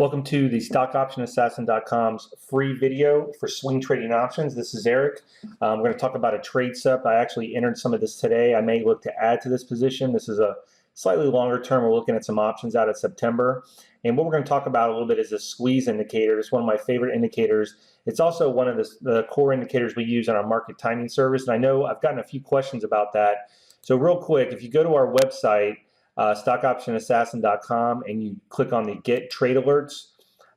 Welcome to the StockOptionAssassin.com's free video for swing trading options. This is Eric. We're going to talk about a trade setup. I actually entered some of this today. I may look to add to this position. This is a slightly longer term. We're looking at some options out of September. And what we're going to talk about a little bit is the squeeze indicator. It's one of my favorite indicators. It's also one of the core indicators we use on our market timing service. And I know I've gotten a few questions about that. So real quick, if you go to our website, StockOptionAssassin.com, and you click on the Get Trade Alerts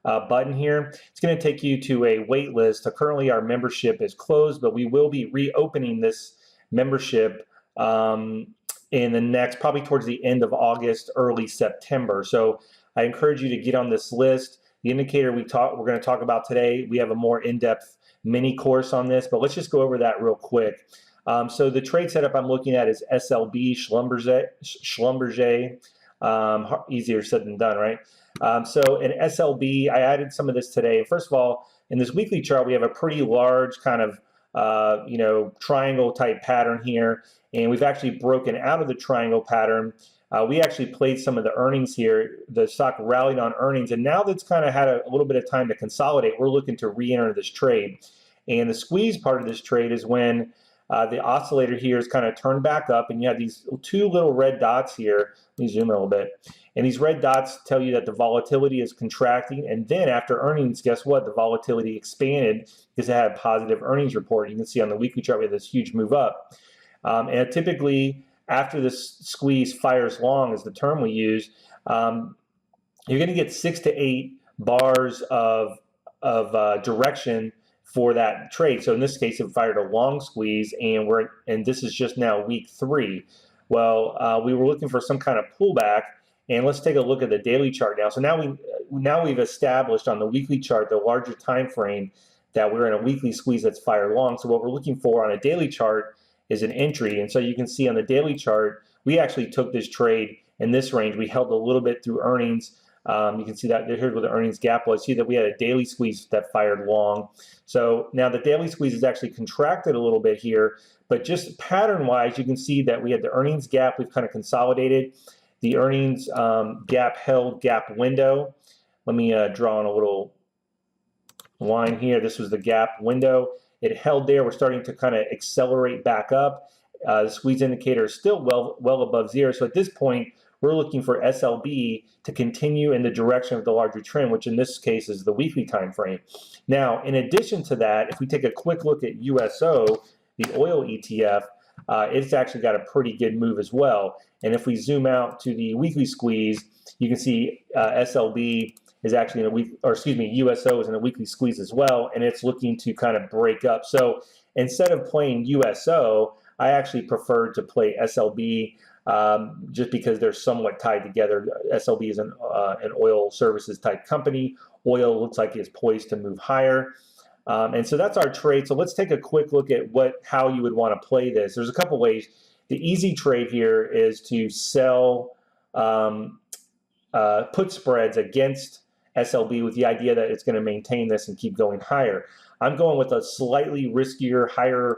button here, it's going to take you to a wait list. Currently, our membership is closed, but we will be reopening this membership in the next, probably towards the end of August, early September. So I encourage you to get on this list. The indicator we're going to talk about today, we have a more in-depth mini course on this, but let's just go over that real quick. So the trade setup I'm looking at is SLB, Schlumberger, easier said than done, right? So in SLB, I added some of this today. First of all, in this weekly chart, we have a pretty large kind of, triangle type pattern here. And we've actually broken out of the triangle pattern. We actually played some of the earnings here. The stock rallied on earnings. And now that's kind of had a little bit of time to consolidate, we're looking to re-enter this trade. And the squeeze part of this trade is when the oscillator here is kind of turned back up, and you have these two little red dots here. Let me zoom in a little bit. And these red dots tell you that the volatility is contracting. And then after earnings, guess what? The volatility expanded because it had a positive earnings report. You can see on the weekly chart we have this huge move up. And typically, after this squeeze fires long, is the term we use, you're going to get 6 to 8 bars of direction for that trade. So in this case, it fired a long squeeze, and this is just now week 3. Well, we were looking for some kind of pullback, and let's take a look at the daily chart now. So now we've established on the weekly chart, the larger time frame, that we're in a weekly squeeze that's fired long. So what we're looking for on a daily chart is an entry. And so you can see on the daily chart, we actually took this trade in this range. We held a little bit through earnings. You can see that here's where the earnings gap was. See that we had a daily squeeze that fired long. So now the daily squeeze is actually contracted a little bit here, but just pattern-wise, you can see that we had the earnings gap. We've kind of consolidated. The earnings gap held gap window. Let me draw on a little line here. This was the gap window. It held there. We're starting to kind of accelerate back up. The squeeze indicator is still well above zero. So at this point, we're looking for SLB to continue in the direction of the larger trend, which in this case is the weekly time frame. Now, in addition to that, if we take a quick look at USO, the oil ETF, it's actually got a pretty good move as well. And if we zoom out to the weekly squeeze, you can see SLB is actually in a week, or excuse me, USO is in a weekly squeeze as well, and it's looking to kind of break up. So instead of playing USO, I actually prefer to play SLB. Just because they're somewhat tied together. SLB is an oil services type company. Oil looks like it's poised to move higher. And so that's our trade. So let's take a quick look at how you would want to play this. There's a couple ways. The easy trade here is to sell put spreads against SLB with the idea that it's going to maintain this and keep going higher. I'm going with a slightly riskier, higher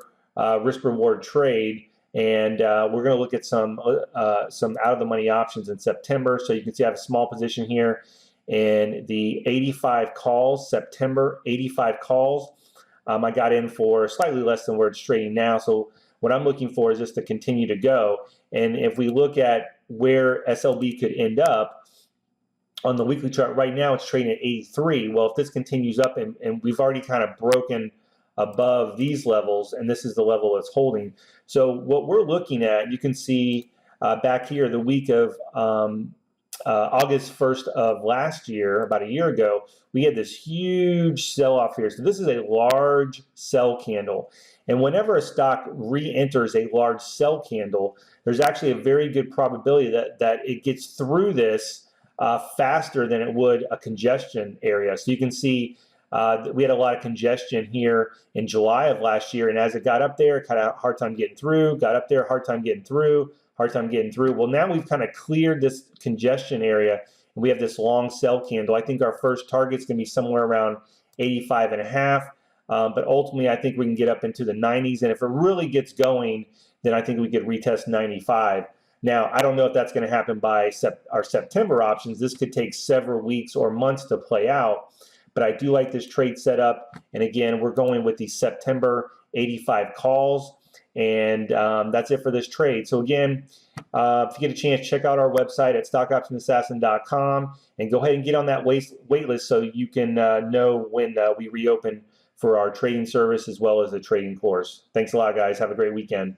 risk-reward trade. And we're going to look at some out-of-the-money options in September. So you can see I have a small position here in the 85 calls, September 85 calls. I got in for slightly less than where it's trading now. So what I'm looking for is just to continue to go. And if we look at where SLB could end up, on the weekly chart right now, it's trading at 83. Well, if this continues up, and we've already kind of broken above these levels, and this is the level it's holding. So what we're looking at, you can see back here the week of August 1st of last year, about a year ago, we had this huge sell-off here. So this is a large sell candle. And whenever a stock re-enters a large sell candle, there's actually a very good probability that it gets through this faster than it would a congestion area. So you can see we had a lot of congestion here in July of last year, and as it got up there, it had a hard time getting through, got up there, hard time getting through, hard time getting through. Well, now we've kind of cleared this congestion area, and we have this long sell candle. I think our first target's going to be somewhere around 85.5, but ultimately I think we can get up into the 90s, and if it really gets going, then I think we could retest 95. Now, I don't know if that's going to happen by our September options. This could take several weeks or months to play out, but I do like this trade setup. And again, we're going with the September 85 calls, and that's it for this trade. So again, if you get a chance, check out our website at stockoptionassassin.com and go ahead and get on that wait list so you can know when we reopen for our trading service as well as the trading course. Thanks a lot, guys. Have a great weekend.